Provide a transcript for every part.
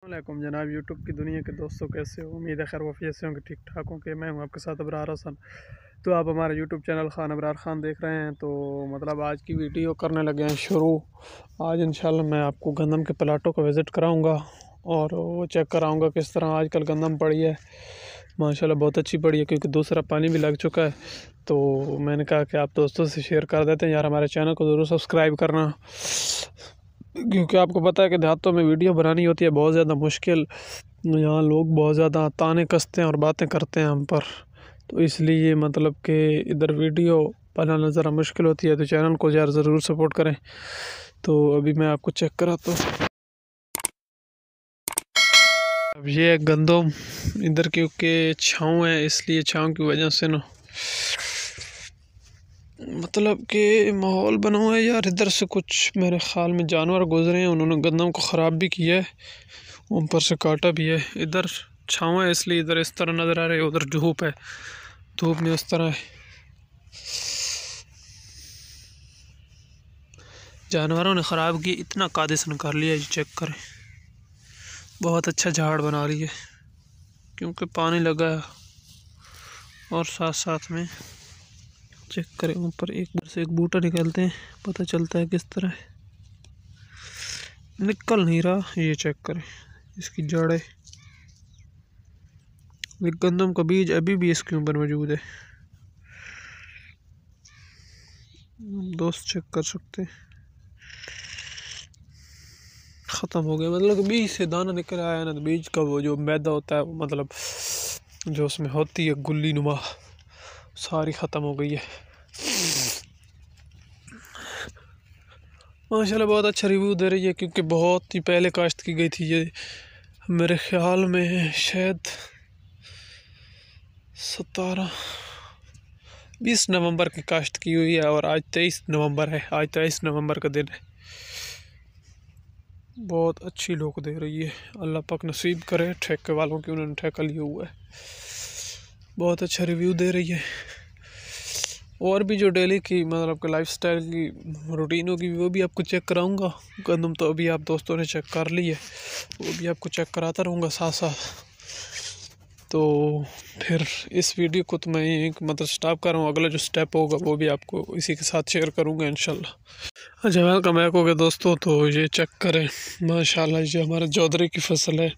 वालेकुम जनाब यूट्यूब की दुनिया के दोस्तों, कैसे हो? उम्मीद है खैर वफ़ी से होंगे, ठीक ठाक होंगे। मैं हूं आपके साथ अबरार हसन। तो आप हमारा यूट्यूब चैनल खान अबरार खान देख रहे हैं। तो मतलब आज की वीडियो करने लगे हैं शुरू। आज इंशाल्लाह मैं आपको गंदम के प्लाटों का विज़िट कराऊंगा और वो चेक कराऊंगा किस तरह आजकल गंदम पड़ी है। माशाल्लाह बहुत अच्छी पड़ी है, क्योंकि दूसरा पानी भी लग चुका है। तो मैंने कहा कि आप दोस्तों से शेयर कर देते हैं यार, हमारे चैनल को ज़रूर सब्सक्राइब करना, क्योंकि आपको पता है कि देहातों में वीडियो बनानी होती है बहुत ज़्यादा मुश्किल। यहाँ लोग बहुत ज़्यादा ताने कसते हैं और बातें करते हैं हम पर, तो इसलिए मतलब कि इधर वीडियो बनाना ज़रा मुश्किल होती है। तो चैनल को यार ज़रूर सपोर्ट करें। तो अभी मैं आपको चेक कराता हूँ। अब ये गंदम इधर क्योंकि छाँव है, इसलिए छाँव की वजह से ना मतलब कि माहौल बना हुआ है यार। इधर से कुछ मेरे ख्याल में जानवर गुजरे हैं, उन्होंने गंदम को ख़राब भी किया है, ऊपर से काटा भी है। इधर छाँव है इसलिए इधर इस तरह नज़र आ रही है, उधर धूप है, धूप में इस तरह है। जानवरों ने ख़राब की, इतना कादिसन कर लिया। ये चेक करें, बहुत अच्छा झाड़ बना रही है क्योंकि पानी लगा है। और साथ साथ में चेक करें, ऊपर एक बार से एक बूटा निकलते हैं, पता चलता है किस तरह है। निकल नहीं रहा, ये चेक करें इसकी जड़ें। एक गंदम का बीज अभी भी इसके ऊपर मौजूद है, दोस्त चेक कर सकते हैं। ख़त्म हो गया, मतलब बीज से दाना निकल आया ना, तो बीज का वो जो मैदा होता है, वो मतलब जो उसमें होती है गुल्ली नुमा, सारी ख़त्म हो गई है। माशाल्लाह बहुत अच्छा रिव्यू दे रही है, क्योंकि बहुत ही पहले काश्त की गई थी। ये मेरे ख्याल में शायद 20 नवंबर की काश्त की हुई है और आज 23 नवंबर है। आज 23 नवंबर का दिन है। बहुत अच्छी लोग दे रही है, अल्लाह पाक नसीब करे ठेके वालों की, उन्होंने ठेका लिया हुआ है। बहुत अच्छा रिव्यू दे रही है। और भी जो डेली की मतलब कि लाइफस्टाइल की रूटीन होगी वो भी आपको चेक कराऊंगा। गंदम तो अभी आप दोस्तों ने चेक कर ली है, वो भी आपको चेक कराता रहूँगा साथ साथ। तो फिर इस वीडियो को तो मैं एक मतलब स्टॉप कर रहा हूँ, अगला जो स्टेप होगा वो भी आपको इसी के साथ शेयर करूँगा इंशाल्लाह। अच्छा, वेलकम बैक हो गया दोस्तों। तो ये चेक करें, माशाल्लाह ये हमारा जोधरी की फसल है,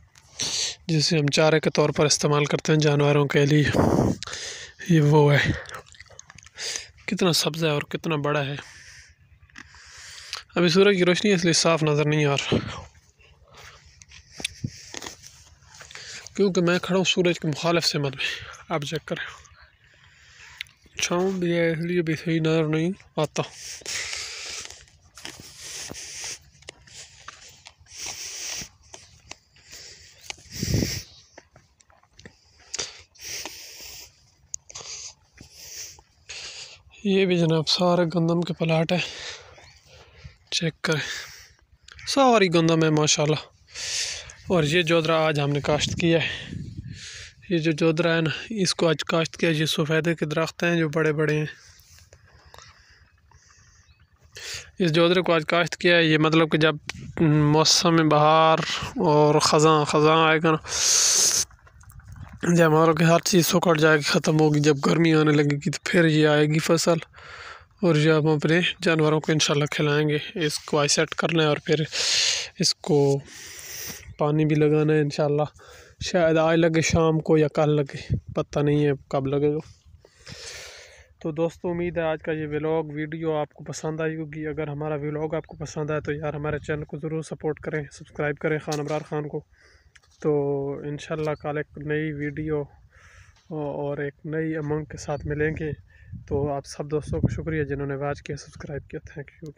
जिसे हम चारे के तौर पर इस्तेमाल करते हैं जानवरों के लिए। ये वो है, कितना सब्ज़ है और कितना बड़ा है। अभी सूरज की रोशनी है इसलिए साफ नज़र नहीं आ रहा, क्योंकि मैं खड़ा हूँ सूरज के मुखालिफ सिमत में। आप चेक करें, छाँव भी है इसलिए भी सही नज़र नहीं आता। ये भी जनाब सारे गंदम के प्लाट है, चेक करें सारी गंदम है माशाल्लाह। और ये जोधरा आज हमने काश्त किया है। ये जो जोधरा है ना, इसको आज काश्त किया। ये सफ़ेदे के दरख्त हैं जो बड़े बड़े हैं, इस जोधरे को आज काश्त किया है। ये मतलब कि जब मौसम बहार और ख़ज़ां आएगा ना, जब हमारा कि हर चीज़ सुखड़ जाएगी, ख़त्म होगी, जब गर्मी आने लगेगी, तो फिर ये आएगी फसल। और ये हम अपने जानवरों को इंशाल्लाह खिलाएंगे। इसको आई सेट करना है और फिर इसको पानी भी लगाना है इंशाल्लाह। शायद आज लगे शाम को या कल लगे, पता नहीं है कब लगेगा। तो दोस्तों, उम्मीद है आज का ये व्लॉग वीडियो आपको पसंद आई होगी। अगर हमारा व्लॉग आपको पसंद आए तो यार हमारे चैनल को ज़रूर सपोर्ट करें, सब्सक्राइब करें खान अबरार खान को। तो इंशाल्लाह कल एक नई वीडियो और एक नई अमंग के साथ मिलेंगे। तो आप सब दोस्तों को शुक्रिया जिन्होंने वॉच किया, सब्सक्राइब किया। Thank you.